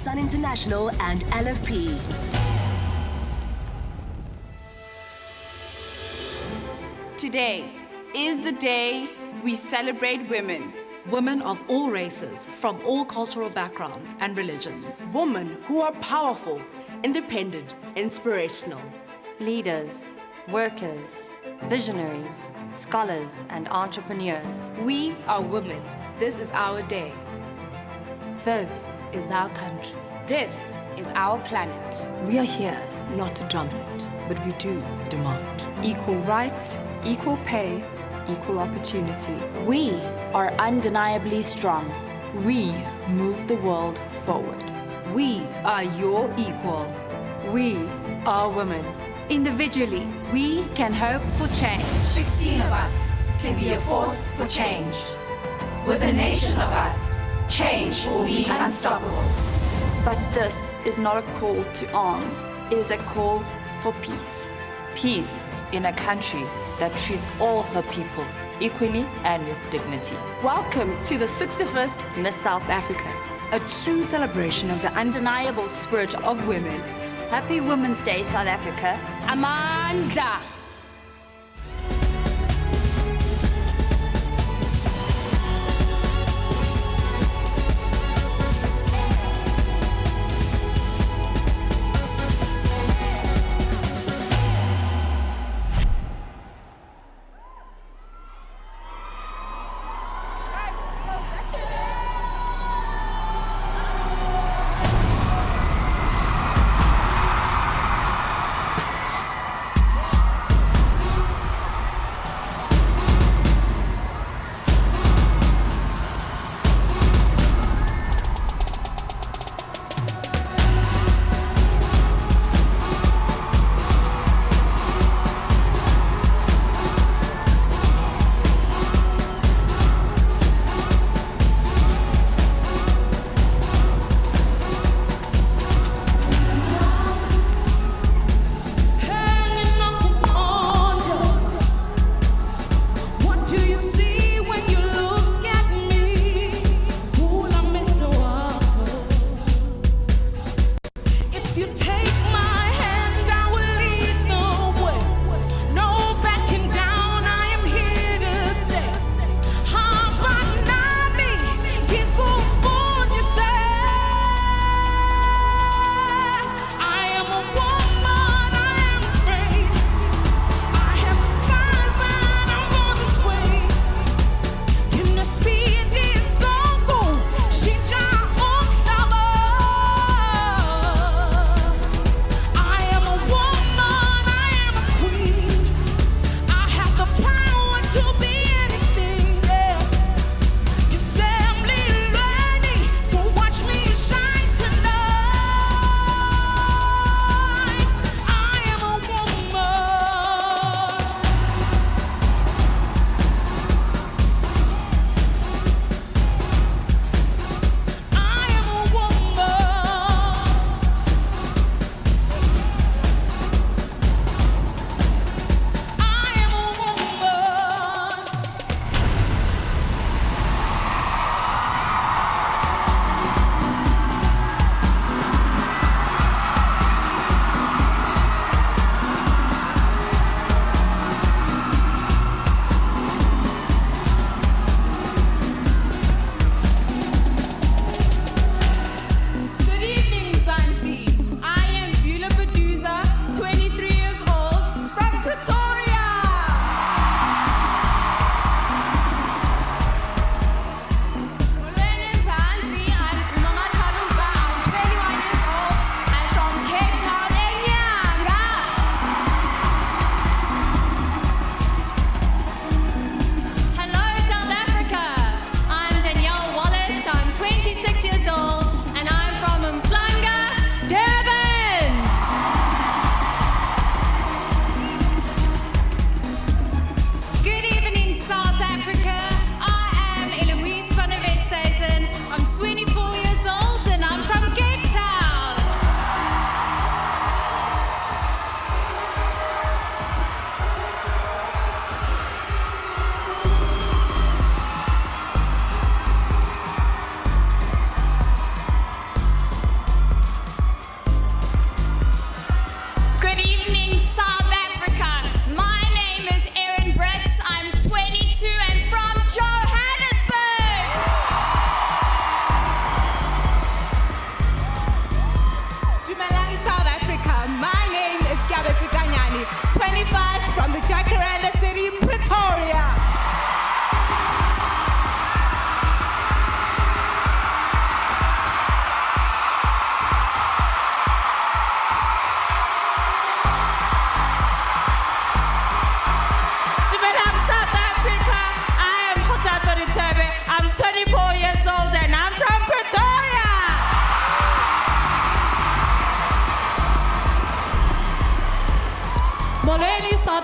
Sun International and LFP. Today is the day we celebrate women. Women of all races, from all cultural backgrounds and religions. Women who are powerful, independent, inspirational. Leaders, workers, visionaries, scholars, and entrepreneurs. We are women. This is our day. This is our country. This is our planet. We are here not to dominate, but we do demand equal rights, equal pay, equal opportunity. We are undeniably strong. We move the world forward. We are your equal. We are women. Individually, we can hope for change. 16 of us can be a force for change. With a nation of us, change will be unstoppable. But this is not a call to arms. It is a call for peace. Peace in a country that treats all her people equally and with dignity. Welcome to the 61st Miss South Africa. a true celebration of the undeniable spirit of women. Happy Women's Day, South Africa. Amanda!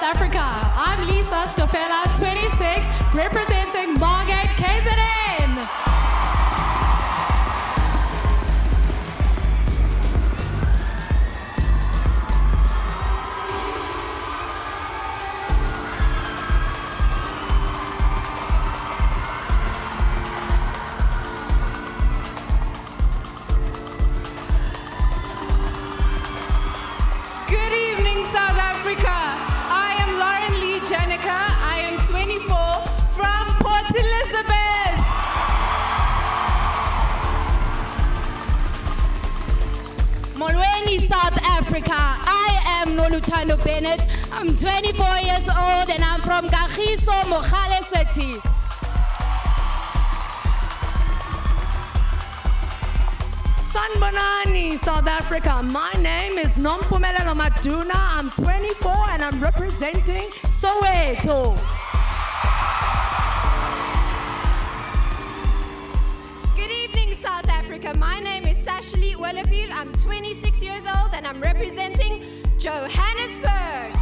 Africa. I'm Lisa Stofela, 26, representing Margate KZN. Good evening, South Africa. I am Lauren Lee Janica. I am 24 from Port Elizabeth. Molweni, South Africa. I am Nolutando Bennett. I'm 24 years old and I'm from Kagiso, Mogale City. Sanbonani, South Africa. My name is Nompumelelo Maduna. I'm 24 and I'm representing Soweto. Good evening, South Africa. My name is Sashali Willowfield. I'm 26 years old and I'm representing Johannesburg.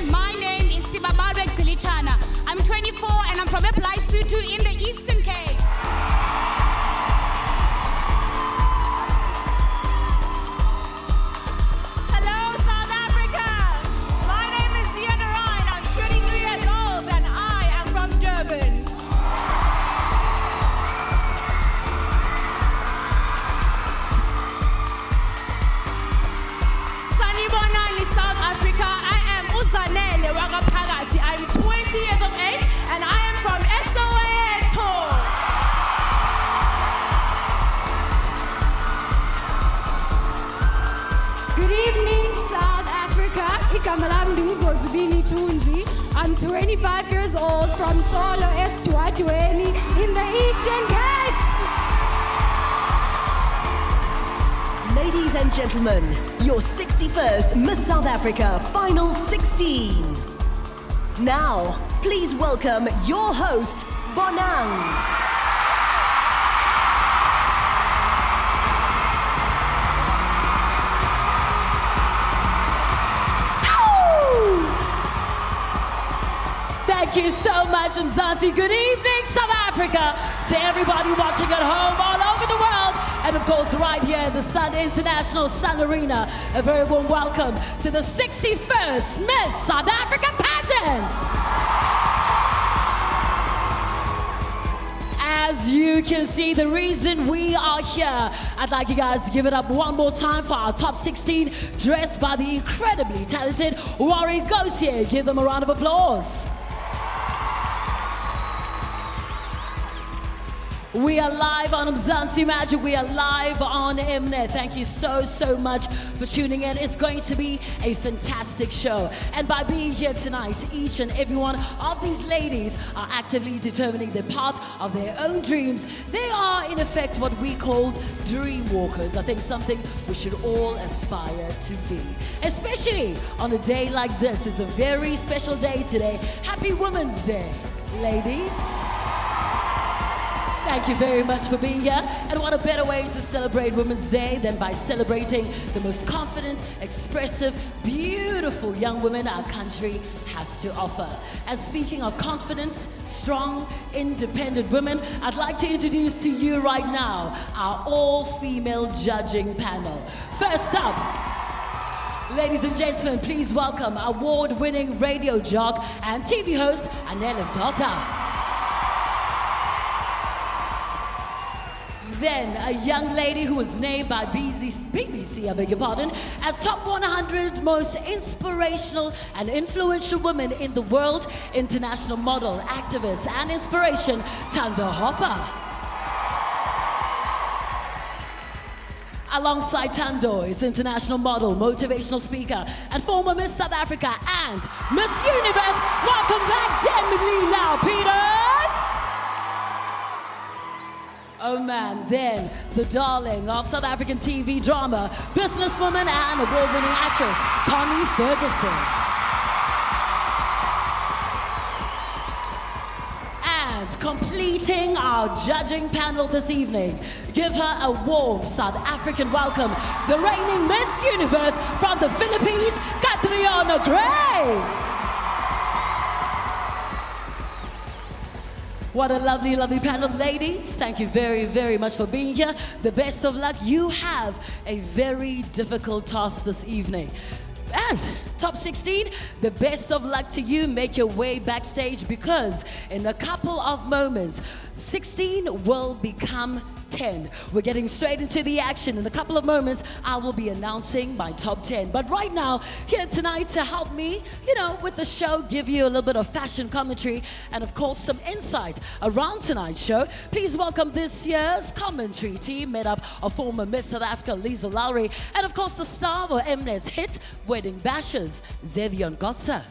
My name is Sibabalwe Gilichana. I'm 24 and I'm from Eplaisutu in the Eastern Cape. Hello, South Africa. My name is Sienna Ryan. I'm 23 years old and I am from Durban. Sanibonani, South Africa. I am Uzanele Wagapagati. I'm 20 years of age and I am from Soweto. Good evening, South Africa. Igama lami ngizozibini Thunzi. I'm 25 years old from Tolo Estuadweni in the Eastern Cape. Ladies and gentlemen, your 61st Miss South Africa Final 16. Now, please welcome your host, Bonang. Thank you so much, Mzansi. Good evening, South Africa. To everybody watching at home all over the world. And of course, right here in the Sun International Sun Arena, a very warm welcome to the 61st Miss South Africa Pageants. As you can see, the reason we are here, I'd like you guys to give it up one more time for our top 16, dressed by the incredibly talented Warren Gauthier. Give them a round of applause. We are live on Mzansi Magic. We are live on Mnet. Thank you so much for tuning in. It's going to be a fantastic show. And by being here tonight, each and every one of these ladies are actively determining the path of their own dreams. They are, in effect, what we call dream walkers. I think something we should all aspire to be. Especially on a day like this. It's a very special day today. Happy Women's Day, ladies. Thank you very much for being here. And what a better way to celebrate Women's Day than by celebrating the most confident, expressive, beautiful young women our country has to offer. And speaking of confident, strong, independent women, I'd like to introduce to you right now our all-female judging panel. First up, ladies and gentlemen, please welcome award-winning radio jock and TV host Anele Dota. Then a young lady who was named by BBC, I beg your pardon, as top 100 most inspirational and influential women in the world, international model, activist, and inspiration, Thando Hopper. Alongside Thando is international model, motivational speaker, and former Miss South Africa and Miss Universe. Welcome back, Demi Lee now, Peters. Oh man, then the darling of South African TV drama, businesswoman and award-winning actress, Connie Ferguson. And completing our judging panel this evening, give her a warm South African welcome, the reigning Miss Universe from the Philippines, Catriona Gray. What a lovely, lovely panel, ladies. Thank you very, very much for being here. The best of luck. You have a very difficult task this evening. And top 16, the best of luck to you. Make your way backstage because in a couple of moments, 16 will become 10. We're getting straight into the action. In a couple of moments, I will be announcing my top 10. But right now, here tonight to help me, with the show, give you a little bit of fashion commentary and of course some insight around tonight's show. Please welcome this year's commentary team made up of former Miss South Africa, Lisa Lowry, and of course the star of Mnet's hit, Wedding Bashers, Zevion Gotsa.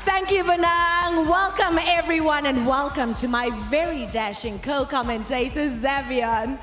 Thank you, Benang. Welcome, everyone, and welcome to my very dashing co-commentator, Zevion.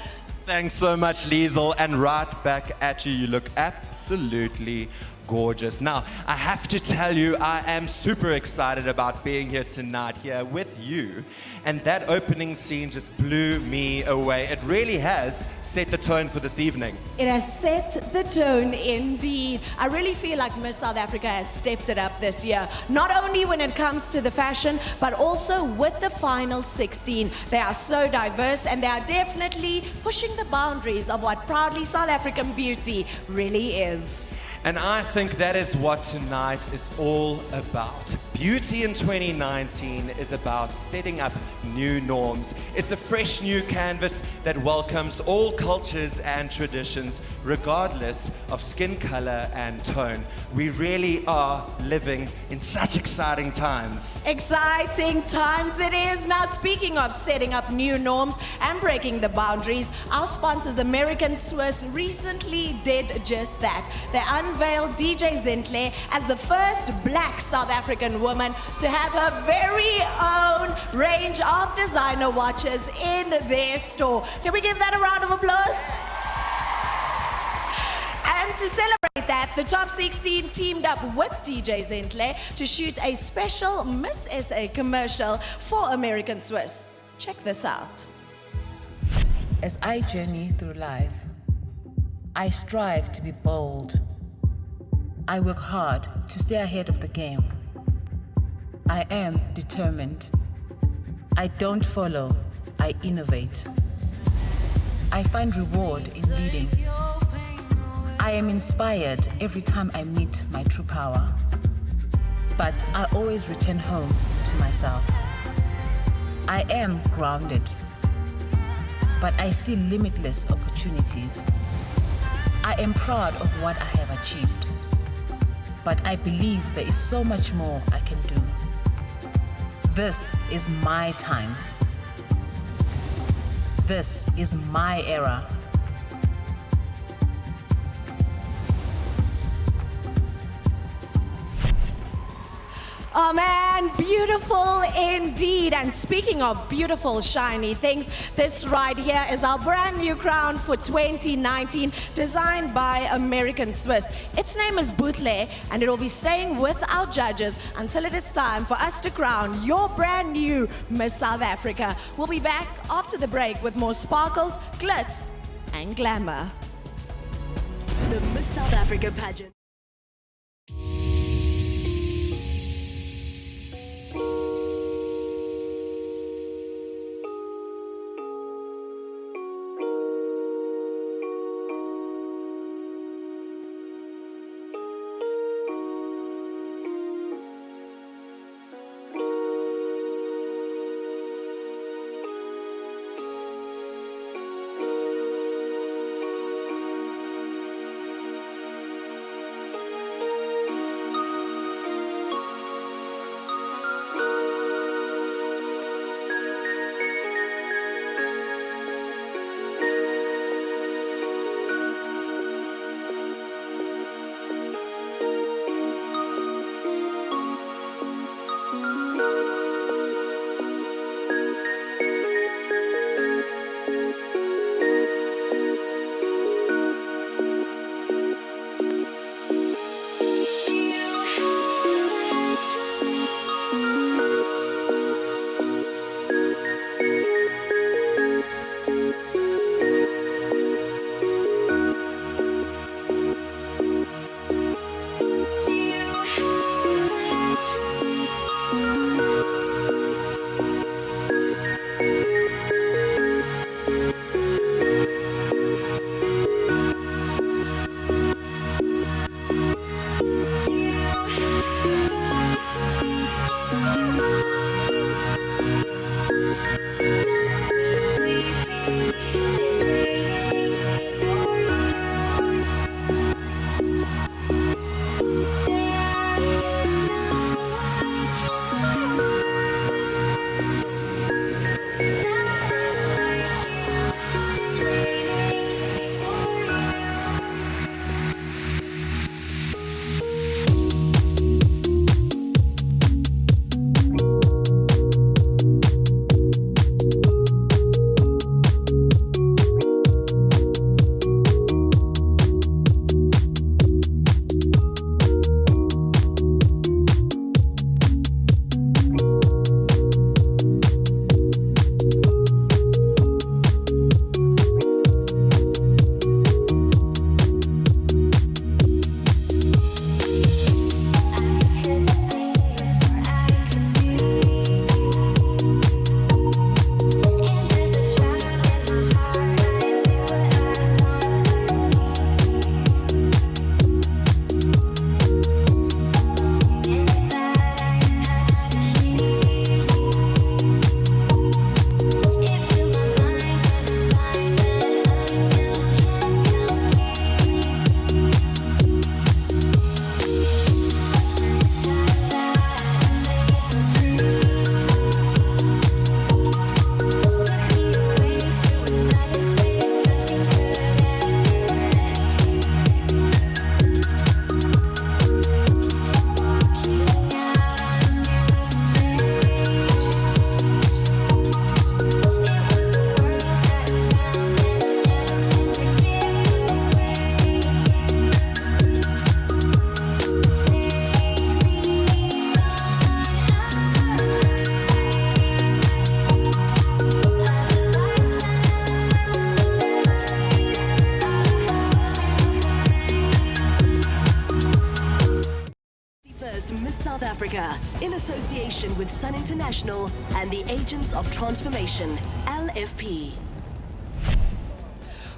Thanks so much, Liesel. And right back at you. You look absolutely gorgeous. Now, I have to tell you, I am super excited about being here tonight here with you. And that opening scene just blew me away. It really has set the tone for this evening. It has set the tone indeed. I really feel like Miss South Africa has stepped it up this year. Not only when it comes to the fashion, but also with the final 16. They are so diverse and they are definitely pushing the boundaries of what proudly South African beauty really is. And I think that is what tonight is all about. Beauty in 2019 is about setting up new norms. It's a fresh new canvas that welcomes all cultures and traditions, regardless of skin color and tone. We really are living in such exciting times. Exciting times it is. Now, speaking of setting up new norms and breaking the boundaries, our sponsors, American Swiss, recently did just that. They unveiled DJ Zintle as the first black South African woman to have her very own range of designer watches in their store. Can we give that a round of applause? And to celebrate that, the top 16 teamed up with DJ Zintle to shoot a special Miss SA commercial for American Swiss. Check this out. As I journey through life, I strive to be bold. I work hard to stay ahead of the game. I am determined. I don't follow, I innovate. I find reward in leading. I am inspired every time I meet my true power. But I always return home to myself. I am grounded, but I see limitless opportunities. I am proud of what I have achieved, but I believe there is so much more I can do. This is my time. This is my era. Oh man, beautiful indeed. And speaking of beautiful, shiny things, this right here is our brand new crown for 2019, designed by American Swiss. Its name is Boutle, and it will be staying with our judges until it is time for us to crown your brand new Miss South Africa. We'll be back after the break with more sparkles, glitz, and glamour. The Miss South Africa pageant. 21st Miss South Africa in association with Sun International and the Agents of Transformation, LFP.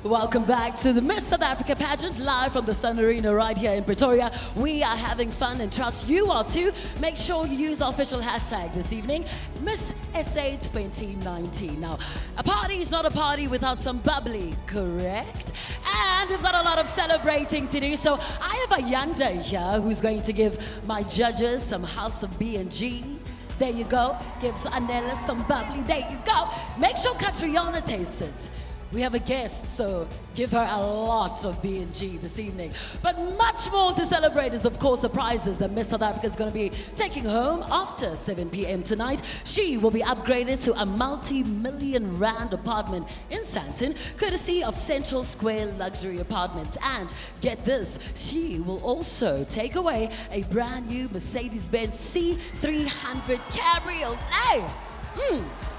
Welcome back to the Miss South Africa pageant, live from the Sun Arena right here in Pretoria. We are having fun and trust you are too. Make sure you use our official hashtag this evening, Miss SA 2019. Now, a party is not a party without some bubbly, correct? And we've got a lot of celebrating to do. So I have a Yanda here who's going to give my judges some House of B&G. There you go. Gives Anela some bubbly. There you go. Make sure Catriona tastes it. We have a guest, so give her a lot of B&G this evening. But much more to celebrate is, of course, the prizes that Miss South Africa is going to be taking home after 7 p.m. tonight. She will be upgraded to a multi-million rand apartment in Sandton, courtesy of Central Square Luxury Apartments. And get this, she will also take away a brand new Mercedes-Benz C300 Cabriolet.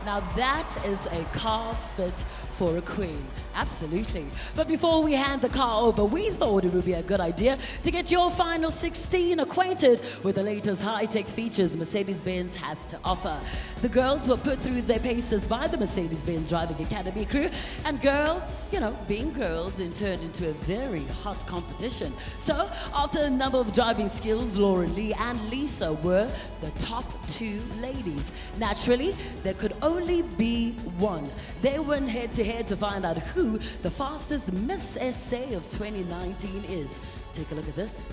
Now that is a car fit for a queen. Absolutely. But before we hand the car over, we thought it would be a good idea to get your final 16 acquainted with the latest high-tech features Mercedes-Benz has to offer. The girls were put through their paces by the Mercedes-Benz Driving Academy crew, and girls, you know, being girls, it turned into a very hot competition. So, after a number of driving skills, Lauren Lee and Lisa were the top two ladies. Naturally, there could only be one. They went head-to-head to find out who the fastest Miss SA of 2019 is. Take a look at this.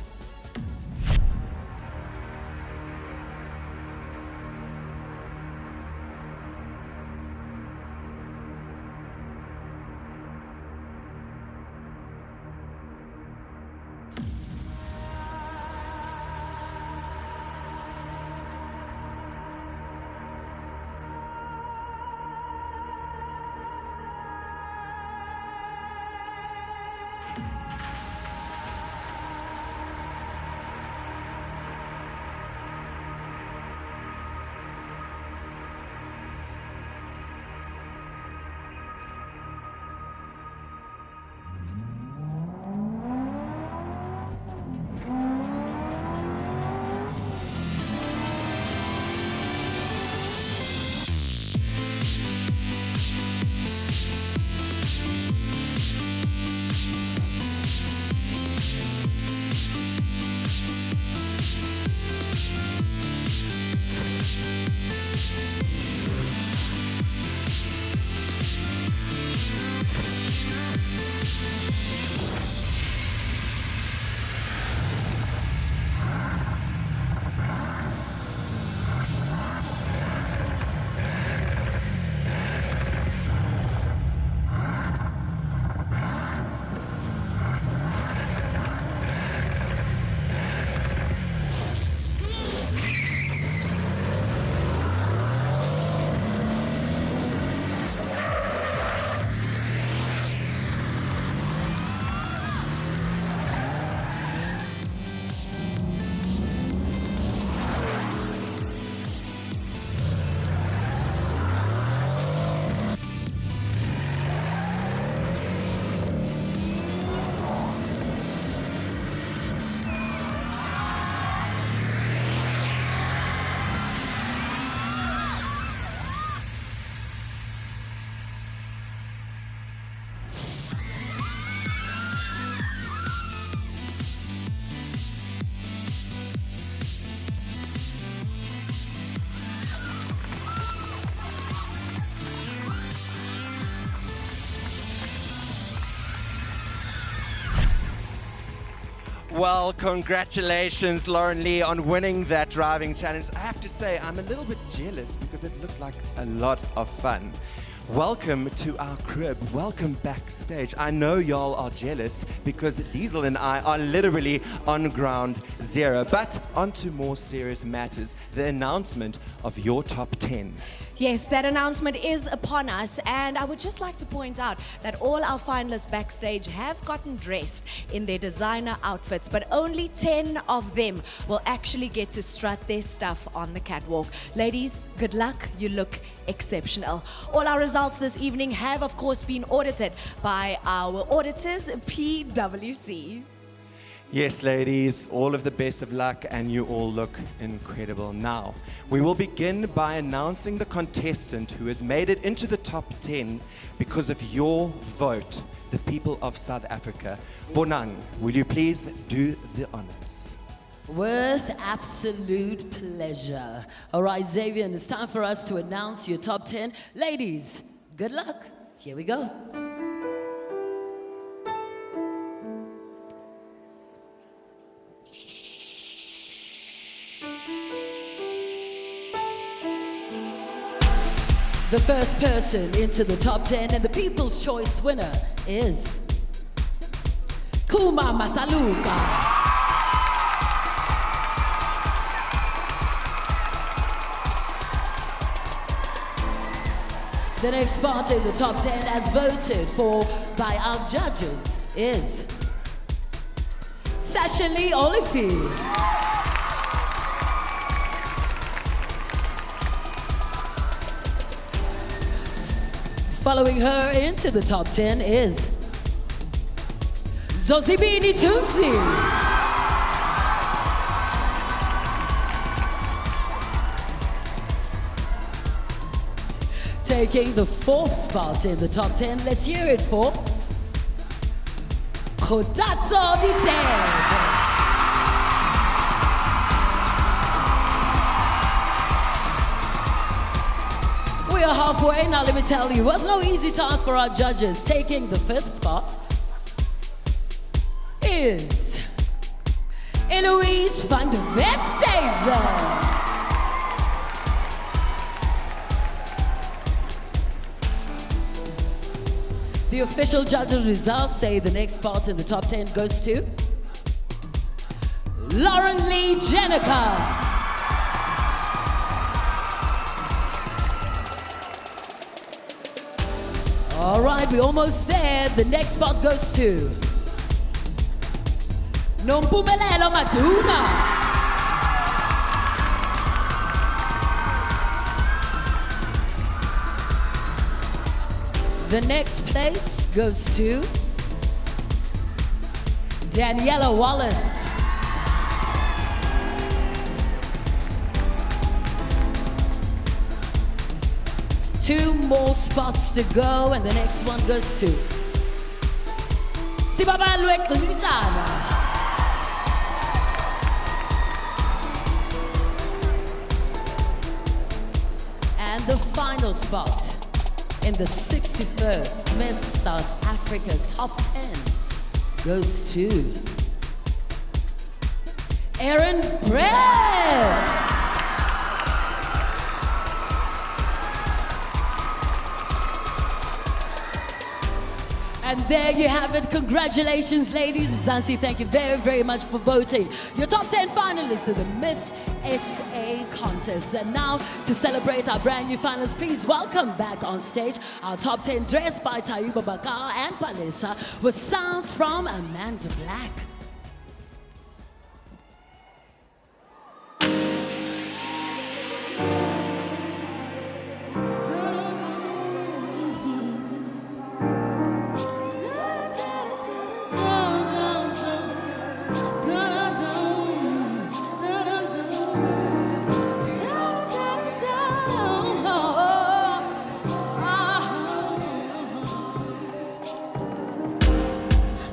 Well, congratulations, Lauren Lee, on winning that driving challenge. I have to say, I'm a little bit jealous because it looked like a lot of fun. Welcome to our crib. Welcome backstage. I know y'all are jealous because Liesl and I are literally on ground zero. But on to more serious matters, the announcement of your top 10. Yes, that announcement is upon us, and I would just like to point out that all our finalists backstage have gotten dressed in their designer outfits, but only 10 of them will actually get to strut their stuff on the catwalk. Ladies, good luck. You look exceptional. All our results this evening have, of course, been audited by our auditors, PwC. Yes, ladies, all of the best of luck, and you all look incredible. Now, we will begin by announcing the contestant who has made it into the top 10 because of your vote, the people of South Africa. Bonang, will you please do the honors? With absolute pleasure. All right, Xavier, it's time for us to announce your top 10. Ladies, good luck. Here we go. The first person into the top 10 and the People's Choice winner is Kuma Masaluka. The next spot in the top 10 as voted for by our judges is Sashali Olifi. Following her into the top 10 is Zozibini Tunsi. Taking the fourth spot in the top 10, let's hear it for Khotatso Didebe. We are halfway, now let me tell you, it was no easy task for our judges. Taking the fifth spot is Eloise van der Westhuizen. The official judges' results say the next spot in the top 10 goes to Lauren Lee Jenica. All right, we're almost there. The next spot goes to Nompumelelo Maduna. The next place goes to Daniela Wallace. Two more spots to go, and the next one goes to Sibabalwe Kulichana. And the final spot in the 61st Miss South Africa Top 10 goes to Erin Bress. And there you have it. Congratulations, ladies. Zansi, thank you very, very much for voting. Your top 10 finalists in the Miss SA contest. And now, to celebrate our brand new finalists, please welcome back on stage our top 10 dressed by Tayuba Bakar and Palesa with sounds from Amanda Black.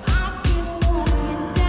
I've been walking down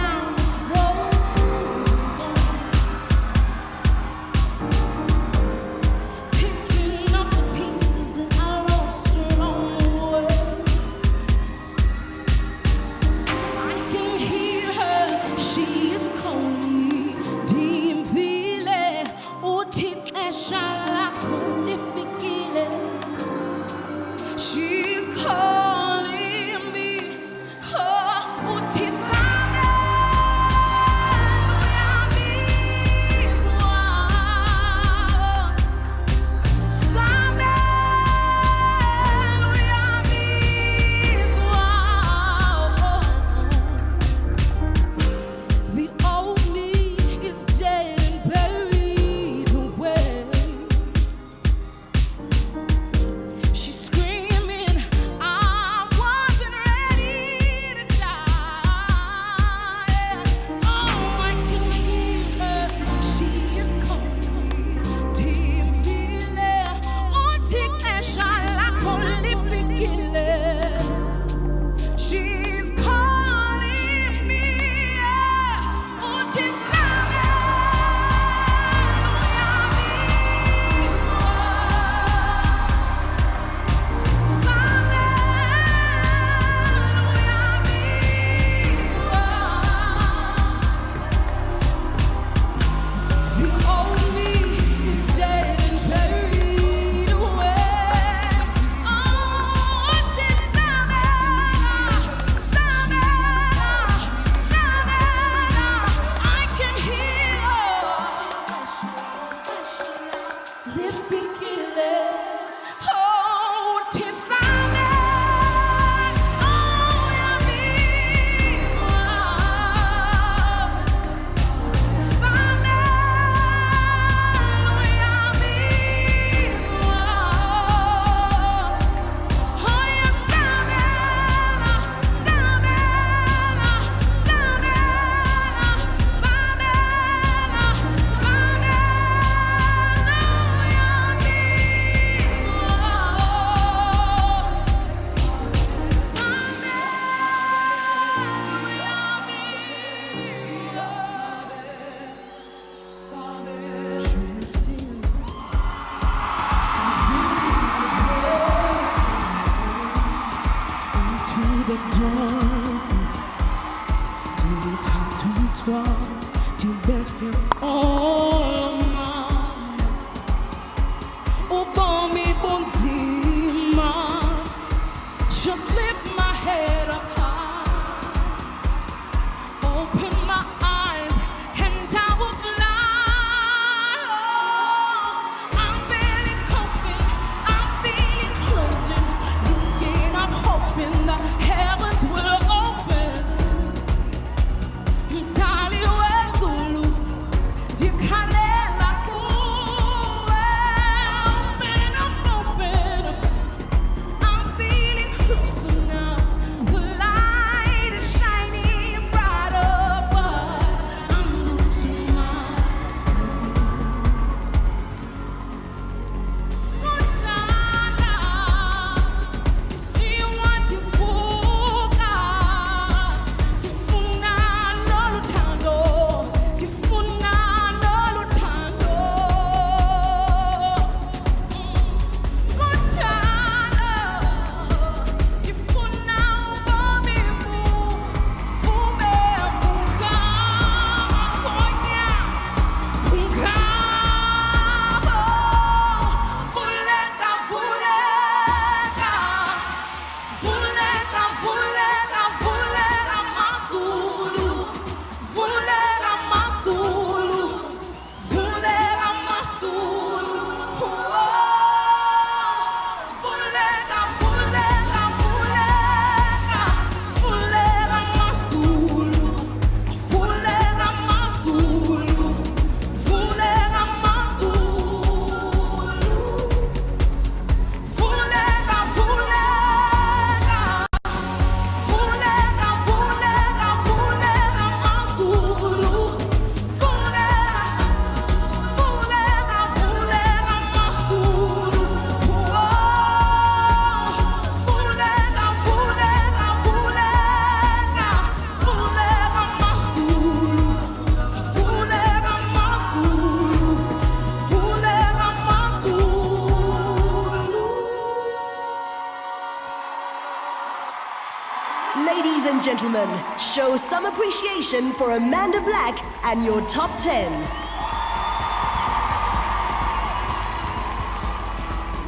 Ladies and gentlemen, show some appreciation for Amanda Black and your top 10.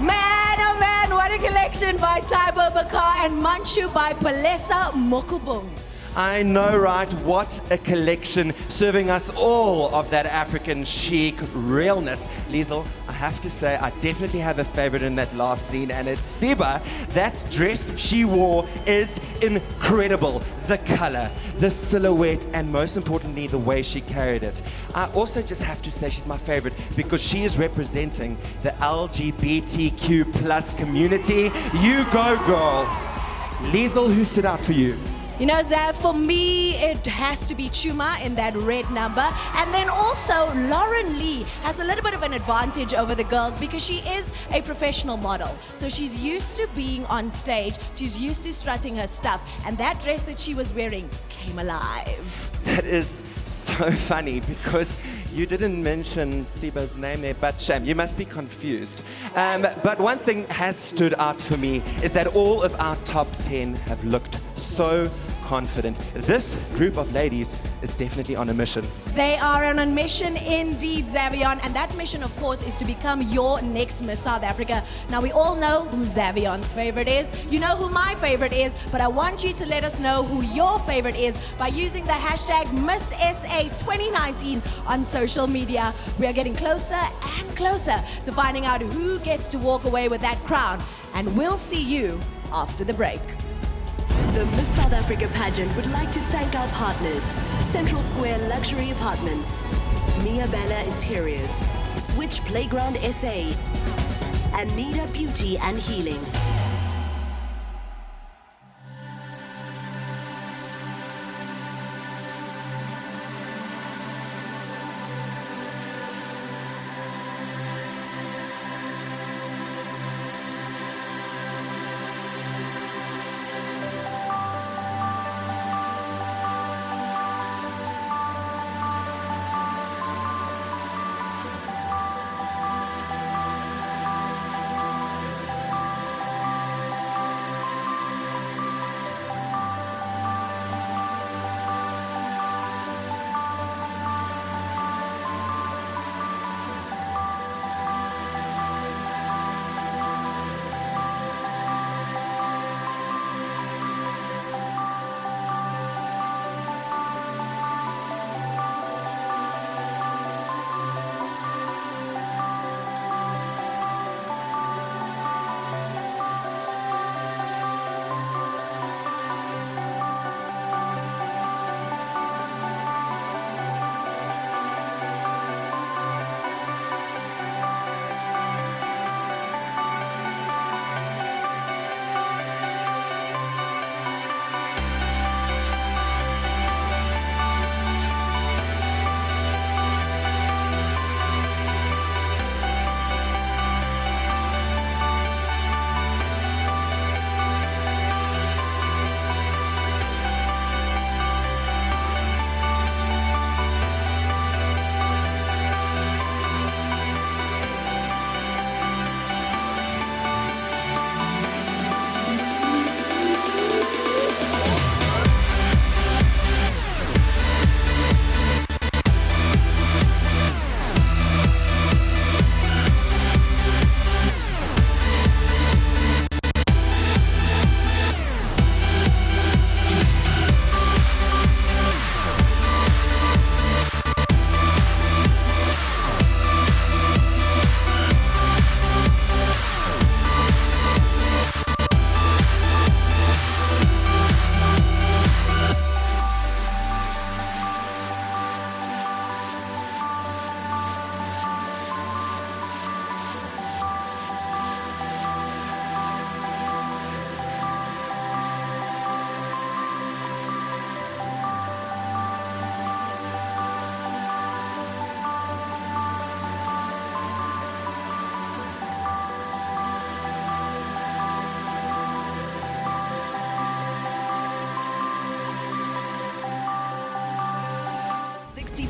Man, oh man, what a collection by Taibo Bakar and Manchu by Palesa Mokubung. I know, right? What a collection, serving us all of that African chic realness. Liesl, I have to say, I definitely have a favorite in that last scene, and it's Siba. That dress she wore is incredible. The color, the silhouette, and most importantly, the way she carried it. I also just have to say she's my favorite because she is representing the LGBTQ plus community. You go, girl. Liesl, who stood out for you? You know, Zav, for me, it has to be Chuma in that red number. And then also, Lauren Lee has a little bit of an advantage over the girls because she is a professional model. So she's used to being on stage. She's used to strutting her stuff. And that dress that she was wearing came alive. That is so funny because you didn't mention Siba's name there, but Sham, you must be confused. But one thing has stood out for me is that all of our top 10 have looked so confident. This group of ladies is definitely on a mission. They are on a mission indeed, Zavion, and that mission, of course, is to become your next Miss South Africa. Now, we all know who Zavion's favorite is. You know who my favorite is, but I want you to let us know who your favorite is by using the hashtag MissSA2019 on social media. We are getting closer and closer to finding out who gets to walk away with that crown, and we'll see you after the break. The Miss South Africa pageant would like to thank our partners: Central Square Luxury Apartments, Mia Bella Interiors, Switch Playground SA, and Nida Beauty and Healing.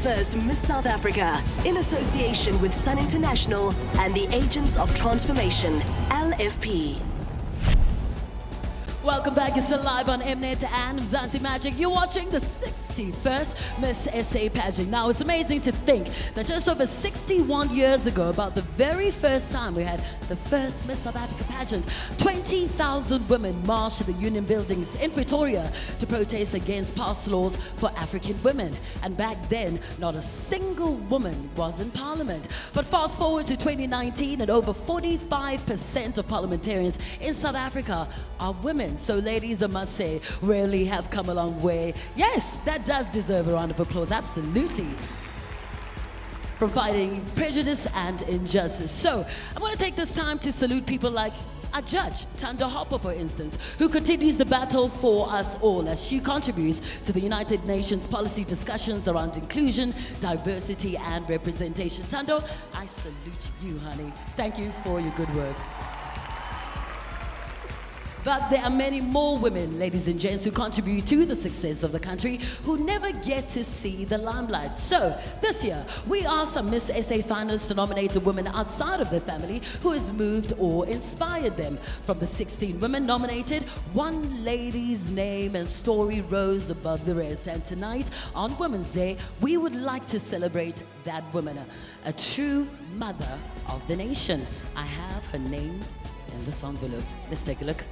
First Miss South Africa, in association with Sun International and the Agents of Transformation, LFP. Welcome back. You're still live on Mnet and Mzansi Magic. You're watching the 61st Miss SA pageant. Now, it's amazing to think that just over 61 years ago, about the very first time we had the first Miss South Africa pageant, 20,000 women marched to the union buildings in Pretoria to protest against past laws for African women. And back then, not a single woman was in parliament. But fast forward to 2019, and over 45% of parliamentarians in South Africa are women. So ladies, I must say, really have come a long way. Yes, that does deserve a round of applause, absolutely. From fighting prejudice and injustice. So I want to take this time to salute people like our judge, Tanda Hopper, for instance, who continues the battle for us all as she contributes to the United Nations policy discussions around inclusion, diversity, and representation. Tando, I salute you, honey. Thank you for your good work. But there are many more women, ladies and gents, who contribute to the success of the country who never get to see the limelight. So this year, we asked some Miss SA finalists to nominate a woman outside of their family who has moved or inspired them. From the 16 women nominated, one lady's name and story rose above the rest. And tonight, on Women's Day, we would like to celebrate that woman, a true mother of the nation. I have her name in this envelope. Let's take a look.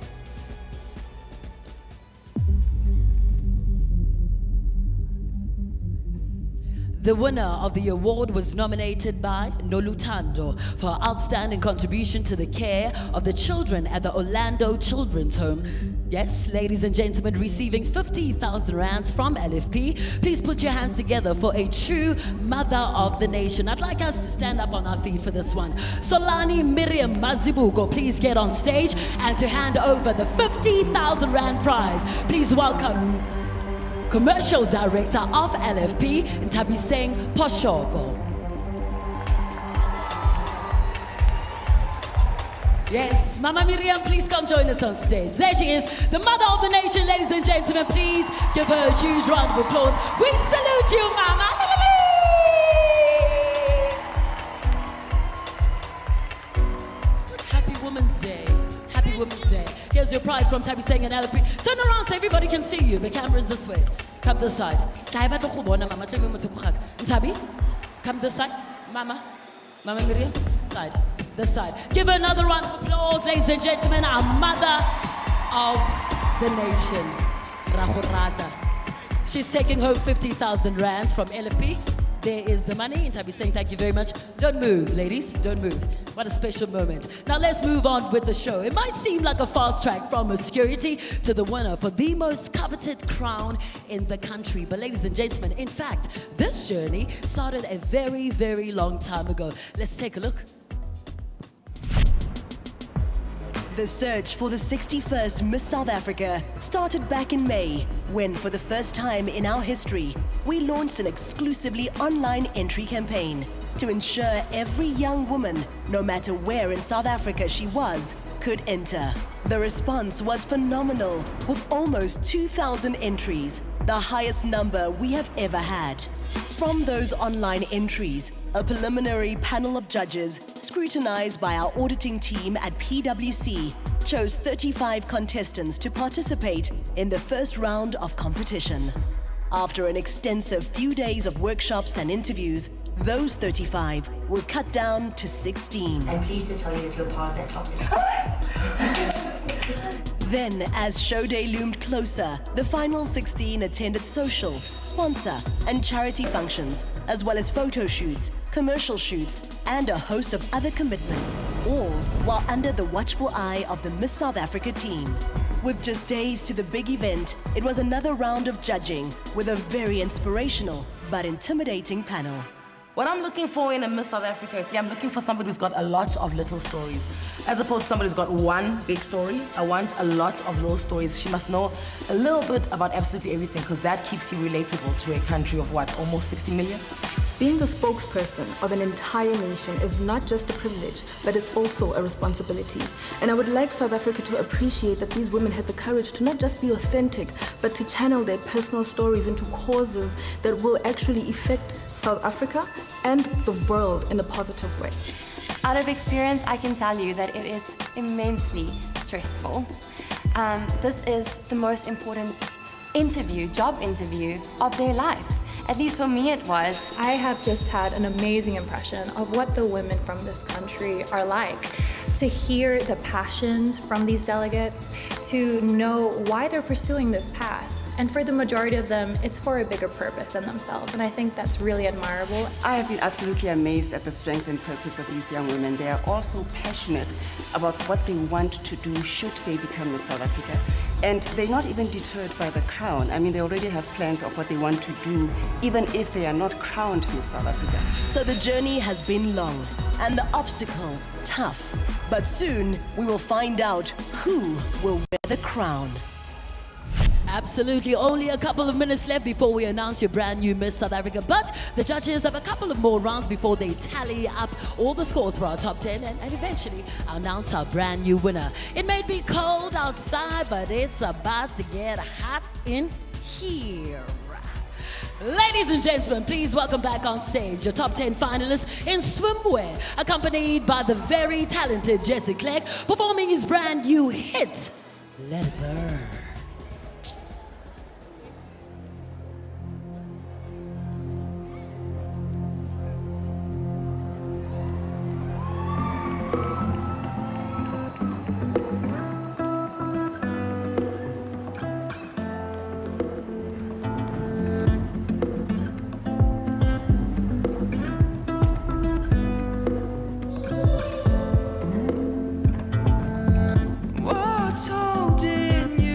The winner of the award was nominated by Nolutando for her outstanding contribution to the care of the children at the Orlando Children's Home. Yes, ladies and gentlemen, receiving 50,000 rands from LFP. Please put your hands together for a true mother of the nation. I'd like us to stand up on our feet for this one. Solani Miriam Mazibuko, please get on stage and to hand over the 50,000 rand prize. Please welcome Commercial Director of LFP, Ntabi Singh Poshobo. Yes, Mama Miriam, please come join us on stage. There she is, the mother of the nation, ladies and gentlemen. Please give her a huge round of applause. We salute you, Mama. Happy Women's Day. Happy Women's Day. Here's your prize from Tabi Singh and LFP. Turn around so everybody can see you. The camera's this way. Come this side. Tabi, come this side. Mama Miriam, side. This side. Give her another round of applause, ladies and gentlemen. Our mother of the nation, Rahurata. She's taking home 50,000 rands from LFP. There is the money. And Tabi saying thank you very much. Don't move, ladies. Don't move. What a special moment. Now let's move on with the show. It might seem like a fast track from obscurity to the winner for the most coveted crown in the country. But ladies and gentlemen, in fact, this journey started a very, very long time ago. Let's take a look. The search for the 61st Miss South Africa started back in May, when for the first time in our history, we launched an exclusively online entry campaign to ensure every young woman, no matter where in South Africa she was, could enter. The response was phenomenal, with almost 2,000 entries, the highest number we have ever had. From those online entries, a preliminary panel of judges, scrutinized by our auditing team at PwC, chose 35 contestants to participate in the first round of competition. After an extensive few days of workshops and interviews, those 35 were cut down to 16. I'm pleased to tell you that you're part of that top 16. Then, as show day loomed closer, the final 16 attended social, sponsor, and charity functions, as well as photo shoots, commercial shoots, and a host of other commitments, all while under the watchful eye of the Miss South Africa team. With just days to the big event, it was another round of judging with a very inspirational but intimidating panel. What I'm looking for in a Miss South Africa is, I'm looking for somebody who's got a lot of little stories, as opposed to somebody who's got one big story. I want a lot of little stories. She must know a little bit about absolutely everything, because that keeps you relatable to a country of what, almost 60 million? Being the spokesperson of an entire nation is not just a privilege, but it's also a responsibility. And I would like South Africa to appreciate that these women had the courage to not just be authentic, but to channel their personal stories into causes that will actually affect South Africa and the world in a positive way. Out of experience, I can tell you that it is immensely stressful. This is the most important job interview of their life. At least for me it was. I have just had an amazing impression of what the women from this country are like. To hear the passions from these delegates, to know why they're pursuing this path. And for the majority of them, it's for a bigger purpose than themselves. And I think that's really admirable. I have been absolutely amazed at the strength and purpose of these young women. They are all so passionate about what they want to do should they become Miss South Africa. And they're not even deterred by the crown. I mean, they already have plans of what they want to do, even if they are not crowned Miss South Africa. So the journey has been long and the obstacles tough. But soon we will find out who will wear the crown. Absolutely. Only a couple of minutes left before we announce your brand new Miss South Africa. But the judges have a couple of more rounds before they tally up all the scores for our top 10 and eventually announce our brand new winner. It may be cold outside, but it's about to get hot in here. Ladies and gentlemen, please welcome back on stage your top 10 finalists in swimwear, accompanied by the very talented Jesse Clark, performing his brand new hit, Let It Burn. What's holding you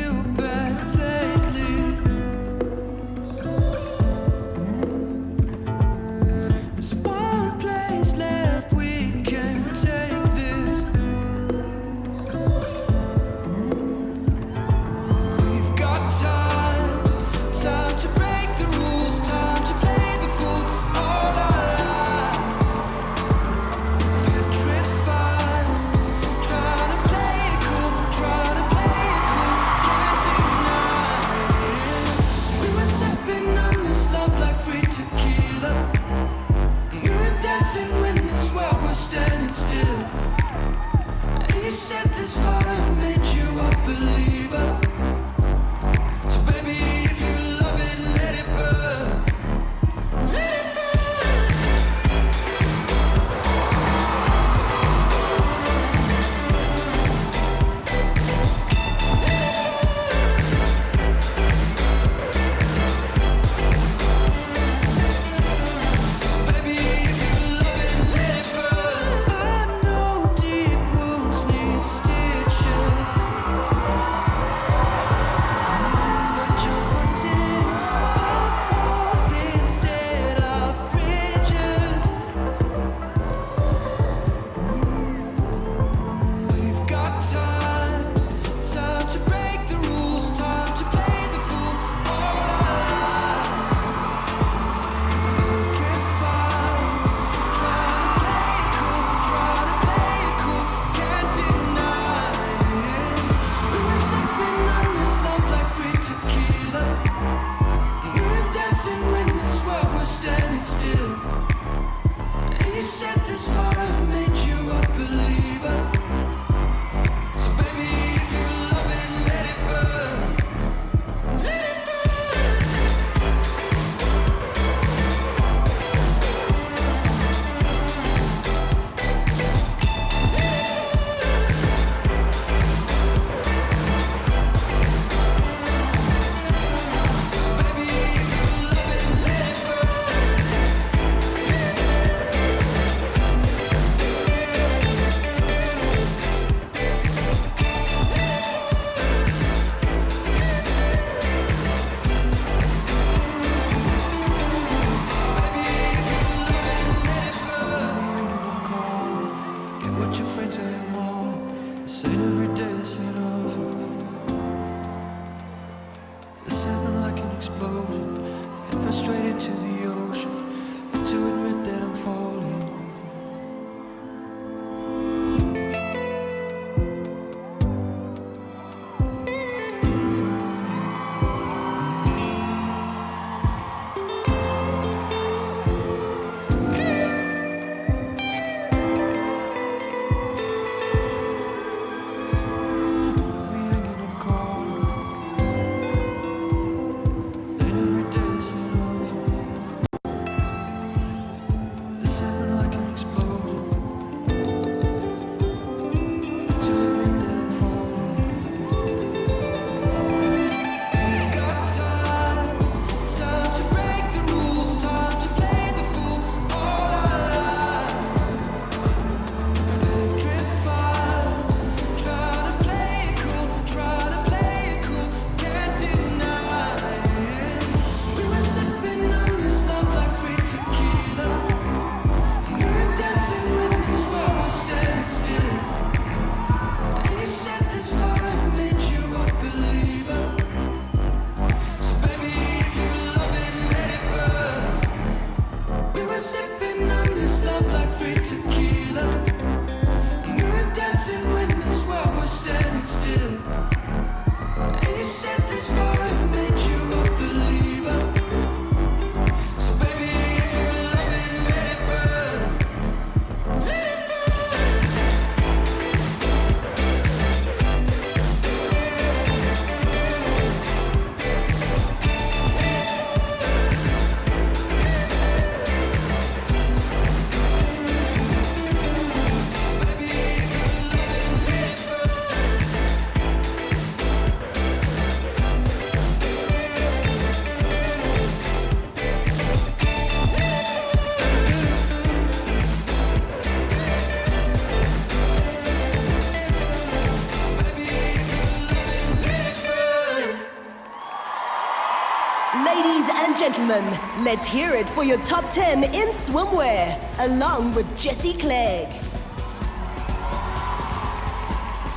gentlemen, let's hear it for your top 10 in swimwear, along with Jesse Clegg.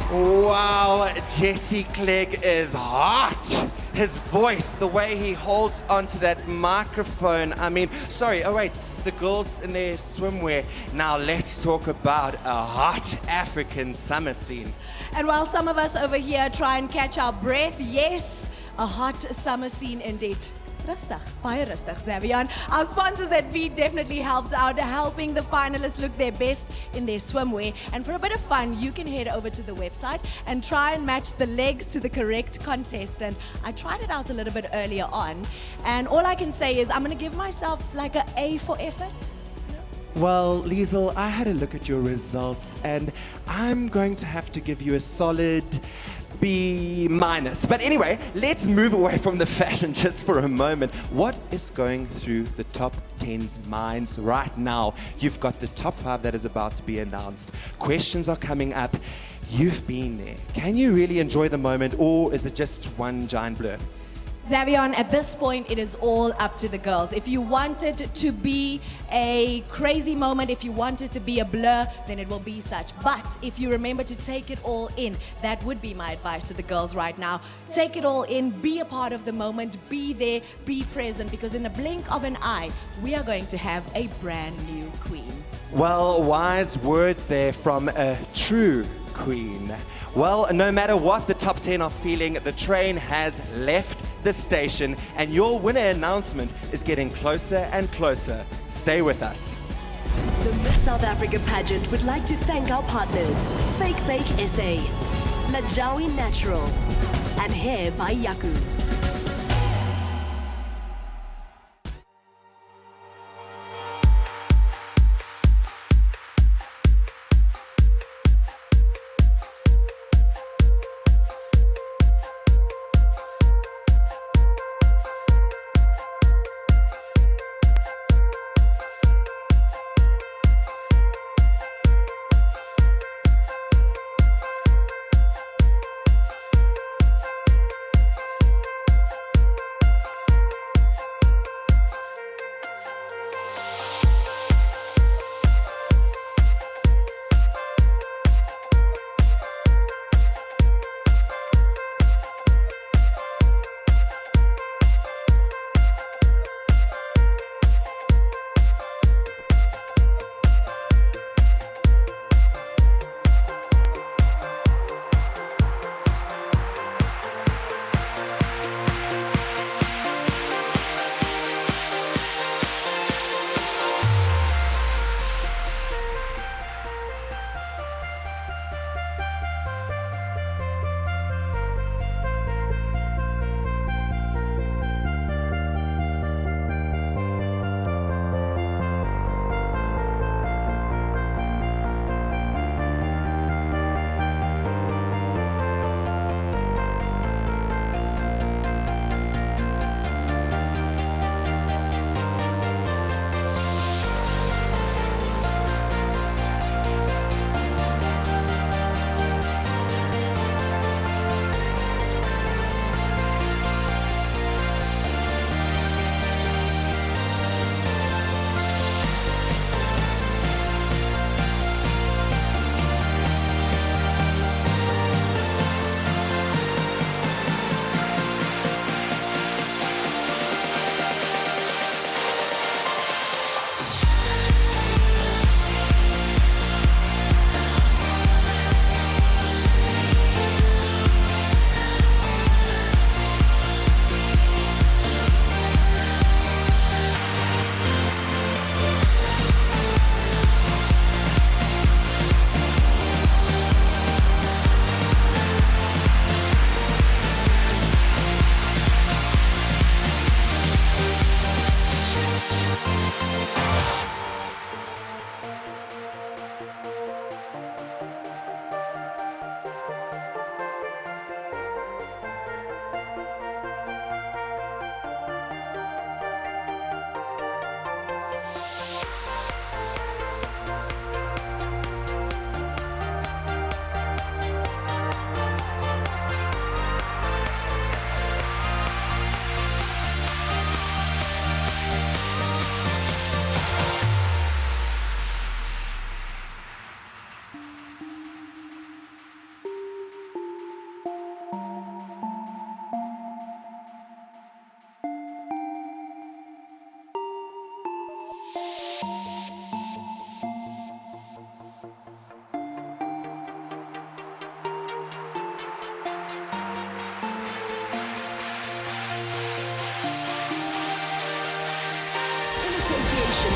Wow, Jesse Clegg is hot. His voice, the way he holds onto that microphone. I mean, sorry, oh wait, the girls in their swimwear. Now let's talk about a hot African summer scene. And while some of us over here try and catch our breath, yes, a hot summer scene indeed. Rustig, baie rustig, Xavier. Our sponsors at V definitely helped out, helping the finalists look their best in their swimwear. And for a bit of fun, you can head over to the website and try and match the legs to the correct contestant. I tried it out a little bit earlier on, and all I can say is I'm going to give myself like an A for effort. Well, Liesel, I had a look at your results, and I'm going to have to give you a solid B-. But anyway, let's move away from the fashion just for a moment. What is going through the top 10's minds right now? You've got the top 5 that is about to be announced. Questions are coming up. You've been there. Can you really enjoy the moment, or is it just one giant blur? Xavier, at this point, it is all up to the girls. If you want it to be a crazy moment, if you want it to be a blur, then it will be such. But if you remember to take it all in, that would be my advice to the girls right now. Take it all in, be a part of the moment, be there, be present, because in the blink of an eye, we are going to have a brand new queen. Well, wise words there from a true queen. Well, no matter what the top 10 are feeling, the train has left the station, and your winner announcement is getting closer and closer. Stay with us. The Miss South Africa pageant would like to thank our partners, Fake Bake SA, Lajawi Natural, and Hair by Yaku.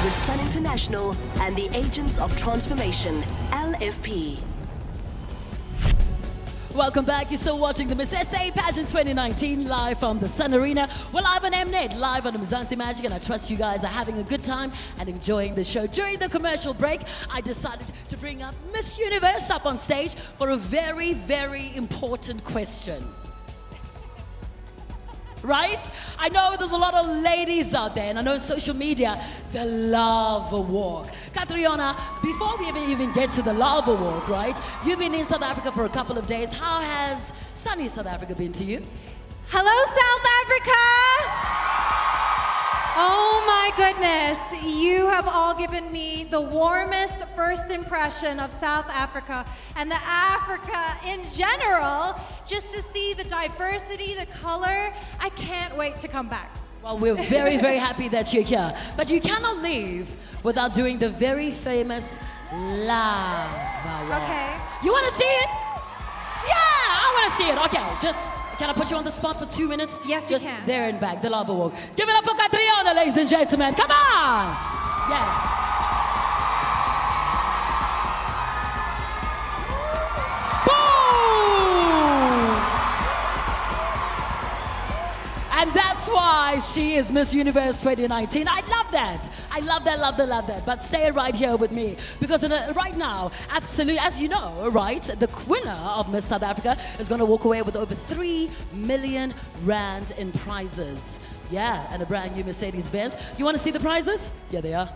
with Sun International and the Agents of Transformation, LFP. Welcome back. You're still watching the Miss SA Pageant 2019 live from the Sun Arena. We're live on Mnet, live on the Mzansi Magic, and I trust you guys are having a good time and enjoying the show. During the commercial break, I decided to bring up Miss Universe up on stage for a very, very important question. Right? I know there's a lot of ladies out there, and I know on social media, the lava walk. Catriona, before we even get to the lava walk, right? You've been in South Africa for a couple of days. How has sunny South Africa been to you? Hello, South Africa! Oh my goodness, you have all given me the warmest first impression of South Africa and the Africa in general, just to see the diversity, the color. I can't wait to come back. Well, we're very, very happy that you're here. But you cannot leave without doing the very famous lava walk. Okay. You want to see it? Yeah, I want to see it. Okay, just... Can I put you on the spot for 2 minutes? Yes, just you can. There and back, the lava walk. Give it up for Catriona, ladies and gentlemen. Come on! Yes. Boom! And that's why she is Miss Universe 2019. I love that. I love that, love that, love that. But stay right here with me, because right now, absolutely, as you know, right, the winner of Miss South Africa is going to walk away with over 3 million rand in prizes. Yeah, and a brand new Mercedes-Benz. You want to see the prizes? Yeah, they are.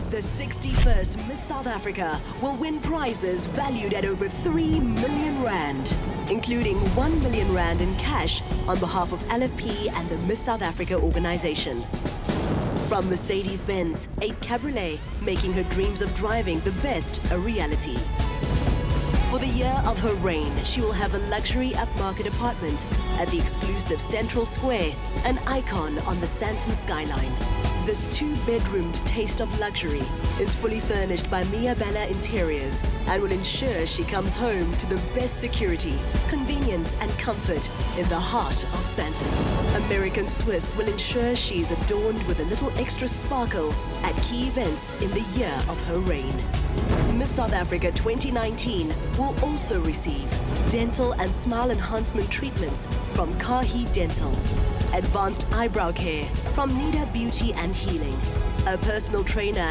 The 61st Miss South Africa will win prizes valued at over 3 million rand, including 1 million rand in cash on behalf of LFP and the Miss South Africa organization. From Mercedes-Benz, a cabriolet, making her dreams of driving the best a reality. For the year of her reign, she will have a luxury upmarket apartment at the exclusive Central Square, an icon on the Sandton skyline. This 2-bedroomed taste of luxury is fully furnished by Mia Bella Interiors and will ensure she comes home to the best security, convenience and comfort in the heart of Sandton. American Swiss will ensure she is adorned with a little extra sparkle at key events in the year of her reign. Miss South Africa 2019 will also receive dental and smile enhancement treatments from Kahi Dental, advanced eyebrow care from Nida Beauty and Healing, a personal trainer